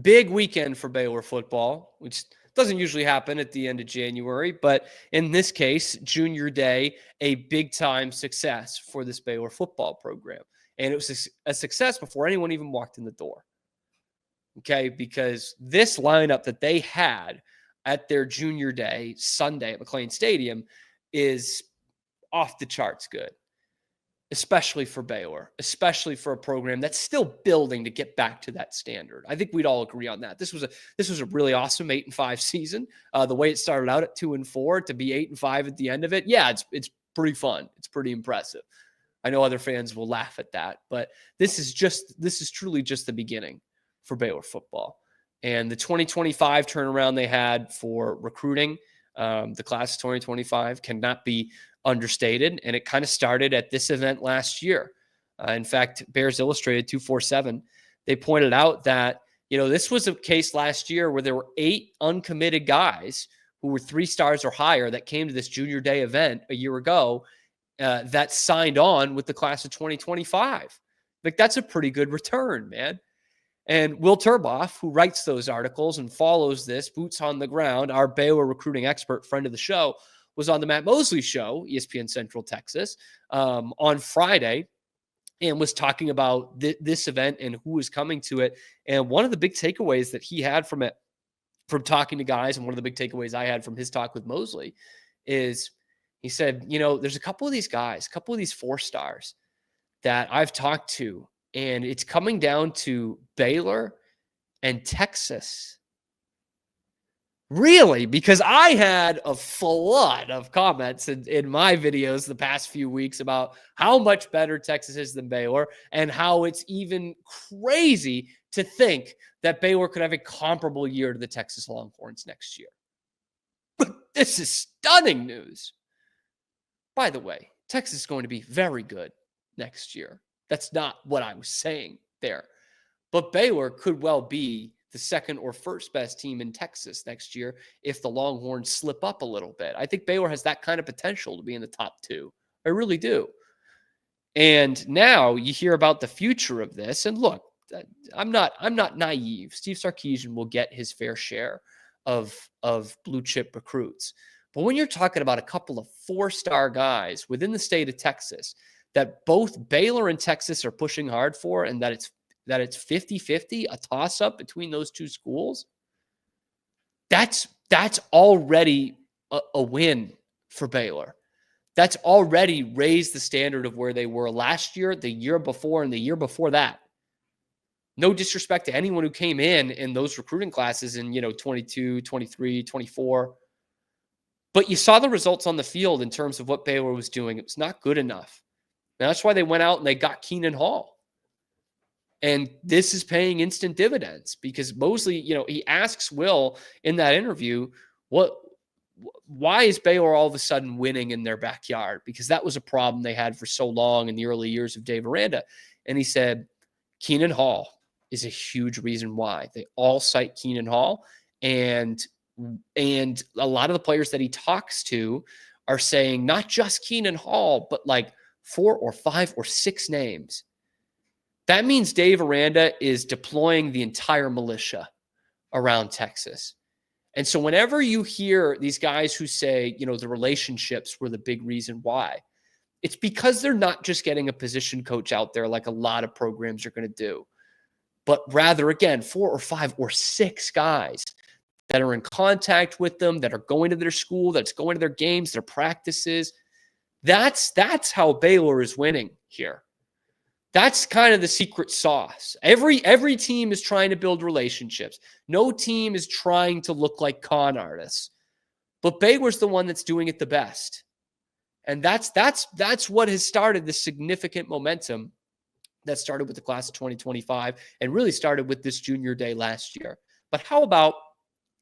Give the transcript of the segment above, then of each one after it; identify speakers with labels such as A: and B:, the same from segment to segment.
A: Big weekend for Baylor football, which doesn't usually happen at the end of January, but in this case, junior day, a big time success for this Baylor football program. And it was a success before anyone even walked in the door. Okay, because this lineup that they had at their junior day Sunday at McLean Stadium is off the charts good, especially for Baylor, especially for a program that's still building to get back to that standard. I think we'd all agree on that. This was a really awesome 8-5 season. The way it started out at 2-4 to be 8-5 at the end of it, yeah, it's pretty fun. It's pretty impressive. I know other fans will laugh at that, but this is truly just the beginning for Baylor football. And the 2025 turnaround they had for recruiting, the class of 2025, cannot be understated. And it kind of started at this event last year. In fact, Bears Illustrated 247, they pointed out that, this was a case last year where there were 8 uncommitted guys who were 3 stars or higher that came to this junior day event a year ago that signed on with the class of 2025. Like, that's a pretty good return, man. And Will Turboff, who writes those articles and follows this, boots on the ground, our Baylor recruiting expert, friend of the show, was on the Matt Mosley show, ESPN Central Texas, on Friday, and was talking about this event and who was coming to it. And one of the big takeaways that he had from it, from talking to guys, and one of the big takeaways I had from his talk with Mosley, is he said, there's a couple of these guys, a couple of these 4 stars that I've talked to, and it's coming down to Baylor and Texas. Really? Because I had a flood of comments in my videos the past few weeks about how much better Texas is than Baylor, and how it's even crazy to think that Baylor could have a comparable year to the Texas Longhorns next year. But this is stunning news. By the way, Texas is going to be very good next year. That's not what I was saying there. But Baylor could well be the second or first best team in Texas next year if the Longhorns slip up a little bit. I think Baylor has that kind of potential to be in the top 2. I really do. And now you hear about the future of this. And look, I'm not naive. Steve Sarkisian will get his fair share of blue chip recruits. But when you're talking about a couple of 4-star guys within the state of Texas that both Baylor and Texas are pushing hard for, and that it's 50-50, a toss-up between those 2 schools, that's already a win for Baylor. That's already raised the standard of where they were last year, the year before, and the year before that. No disrespect to anyone who came in those recruiting classes in 22, 23, 24. But you saw the results on the field in terms of what Baylor was doing. It was not good enough. And that's why they went out and they got Keenan Hall. And this is paying instant dividends, because Mosley, he asks Will in that interview, why is Baylor all of a sudden winning in their backyard? Because that was a problem they had for so long in the early years of Dave Aranda. And he said, Keenan Hall is a huge reason why. They all cite Keenan Hall, and a lot of the players that he talks to are saying not just Keenan Hall, but like 4 or 5 or 6 names. That means Dave Aranda is deploying the entire militia around Texas. And so whenever you hear these guys who say, the relationships were the big reason why, it's because they're not just getting a position coach out there like a lot of programs are going to do, but rather, again, 4 or 5 or 6 guys that are in contact with them, that are going to their school, that's going to their games, their practices. That's how Baylor is winning here. That's kind of the secret sauce. Every team is trying to build relationships. No team is trying to look like con artists. But Baylor's the one that's doing it the best. And that's what has started this significant momentum that started with the class of 2025 and really started with this junior day last year. But how about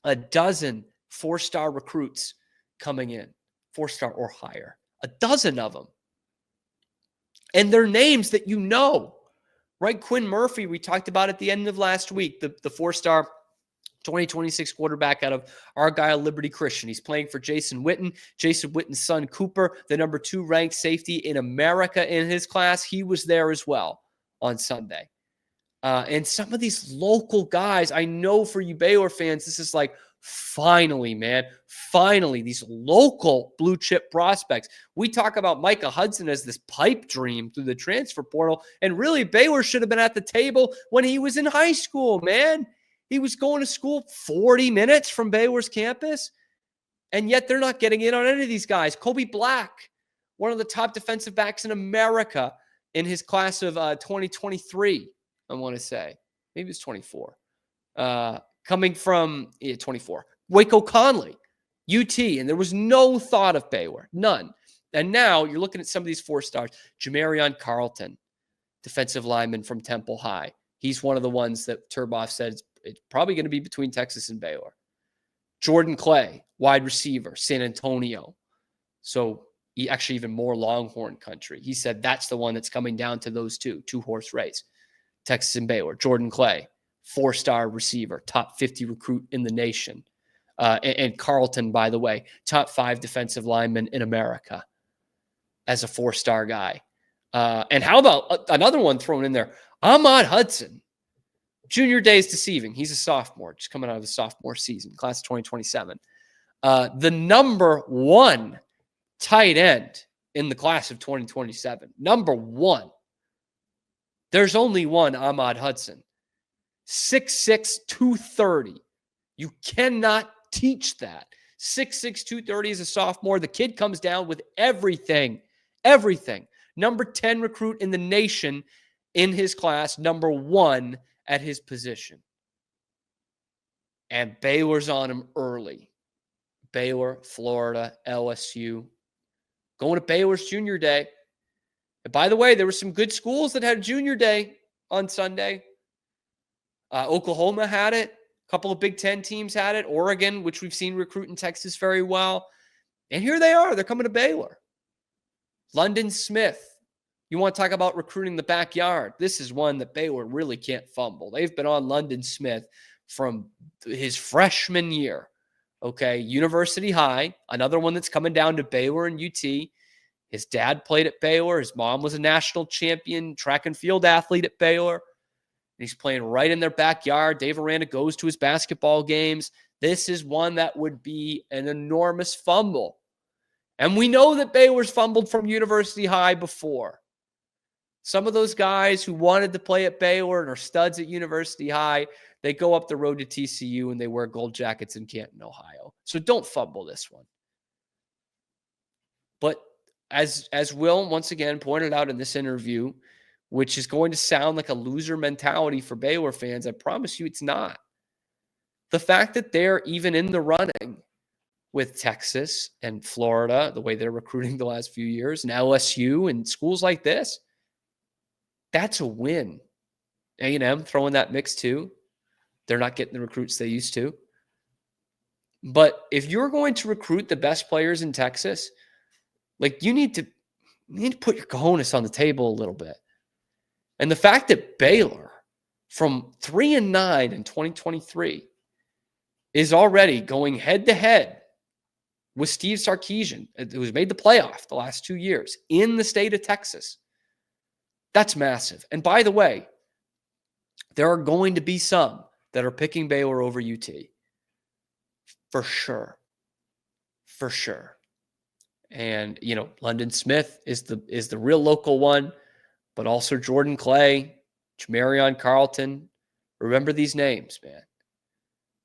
A: a dozen 4-star recruits coming in, 4-star or higher? A dozen of them. And they're names that right? Quinn Murphy, we talked about at the end of last week, the 4-star 2026 quarterback out of Argyle Liberty Christian. He's playing for Jason Witten. Jason Witten's son, Cooper, the number 2 ranked safety in America in his class. He was there as well on Sunday. And some of these local guys, I know for you Baylor fans, this is like, finally, man, finally, these local blue chip prospects. We talk about Micah Hudson as this pipe dream through the transfer portal. And really, Baylor should have been at the table when he was in high school, man. He was going to school 40 minutes from Baylor's campus. And yet they're not getting in on any of these guys. Kobe Black, one of the top defensive backs in America in his class of 2023, I want to say. Maybe it's 24. Coming from 24. Waco Conley, UT, and there was no thought of Baylor, none. And now you're looking at some of these 4 stars. Jamarion Carlton, defensive lineman from Temple High. He's one of the ones that Turboff said it's probably going to be between Texas and Baylor. Jordan Clay, wide receiver, San Antonio. So he actually even more Longhorn country. He said that's the one that's coming down to those two-horse race. Texas and Baylor. Jordan Clay, 4-star receiver, top 50 recruit in the nation. And Carlton, by the way, top 5 defensive lineman in America as a 4-star guy. And how about another one thrown in there? Ahmad Hudson. Junior day is deceiving. He's a sophomore, just coming out of the sophomore season, class of 2027. The number 1 tight end in the class of 2027. Number 1. There's only one Ahmad Hudson. 6'6", 230. You cannot teach that. 6'6", 230 as a sophomore. The kid comes down with everything. Everything. Number 10 recruit in the nation in his class. Number 1 at his position. And Baylor's on him early. Baylor, Florida, LSU. Going to Baylor's junior day. And by the way, there were some good schools that had junior day on Sunday. Oklahoma had it. A couple of Big Ten teams had it. Oregon, which we've seen recruit in Texas very well. And here they are. They're coming to Baylor. London Smith. You want to talk about recruiting the backyard. This is one that Baylor really can't fumble. They've been on London Smith from his freshman year. Okay, University High, another one that's coming down to Baylor and UT. His dad played at Baylor. His mom was a national champion track and field athlete at Baylor. And he's playing right in their backyard. Dave Aranda goes to his basketball games. This is one that would be an enormous fumble. And we know that Baylor's fumbled from University High before. Some of those guys who wanted to play at Baylor and are studs at University High, they go up the road to TCU and they wear gold jackets in Canton, Ohio. So don't fumble this one. But as Will once again pointed out in this interview, which is going to sound like a loser mentality for Baylor fans, I promise you it's not. The fact that they're even in the running with Texas and Florida, the way they're recruiting the last few years, and LSU and schools like this, that's a win. A&M throwing that mix too. They're not getting the recruits they used to. But if you're going to recruit the best players in Texas, like you need to put your cojones on the table a little bit. And the fact that Baylor, from 3-9 in 2023, is already going head-to-head with Steve Sarkisian, who's made the playoff the last 2 years in the state of Texas. That's massive. And by the way, there are going to be some that are picking Baylor over UT. For sure. For sure. And, London Smith is the real local one, but also Jordan Clay, Jamarion Carlton. Remember these names, man.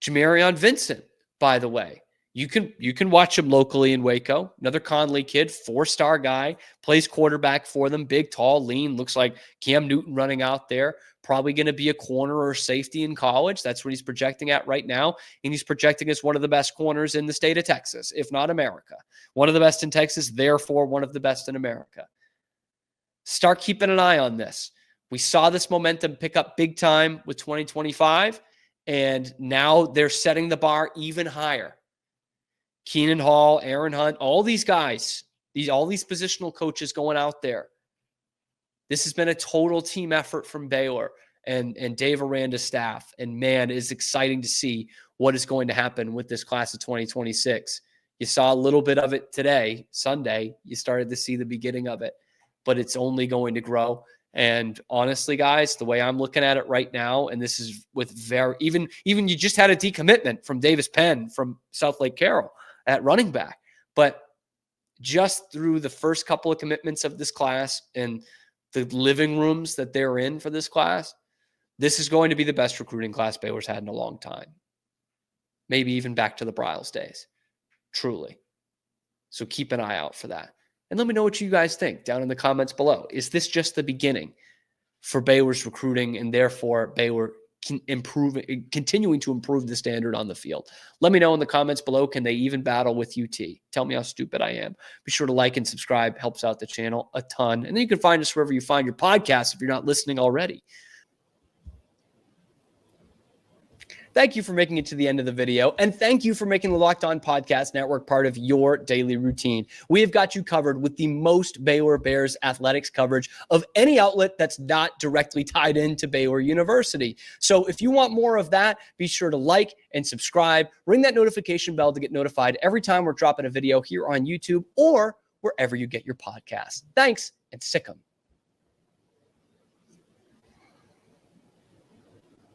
A: Jamarion Vincent, by the way. You can watch him locally in Waco. Another Conley kid, 4-star guy, plays quarterback for them. Big, tall, lean, looks like Cam Newton running out there. Probably going to be a corner or safety in college. That's what he's projecting at right now. And he's projecting as one of the best corners in the state of Texas, if not America. One of the best in Texas, therefore one of the best in America. Start keeping an eye on this. We saw this momentum pick up big time with 2025, and now they're setting the bar even higher. Keenan Hall, Aaron Hunt, all these guys, all these positional coaches going out there. This has been a total team effort from Baylor and Dave Aranda's staff. And man, it's exciting to see what is going to happen with this class of 2026. You saw a little bit of it today, Sunday. You started to see the beginning of it, but it's only going to grow. And honestly, guys, the way I'm looking at it right now, and this is with even you just had a decommitment from Davis Penn from South Lake Carroll at running back. But just through the first couple of commitments of this class and the living rooms that they're in for this class, this is going to be the best recruiting class Baylor's had in a long time. Maybe even back to the Bryles days, truly. So keep an eye out for that. And let me know what you guys think down in the comments below. Is this just the beginning for Baylor's recruiting and therefore Baylor continuing to improve the standard on the field? Let me know in the comments below. Can they even battle with UT? Tell me how stupid I am. Be sure to like and subscribe. Helps out the channel a ton. And then you can find us wherever you find your podcasts if you're not listening already. Thank you for making it to the end of the video, and thank you for making the Locked On Podcast Network part of your daily routine. We have got you covered with the most Baylor Bears athletics coverage of any outlet that's not directly tied into Baylor University. So if you want more of that, be sure to like and subscribe. Ring that notification bell to get notified every time we're dropping a video here on YouTube or wherever you get your podcasts. Thanks, and sick 'em.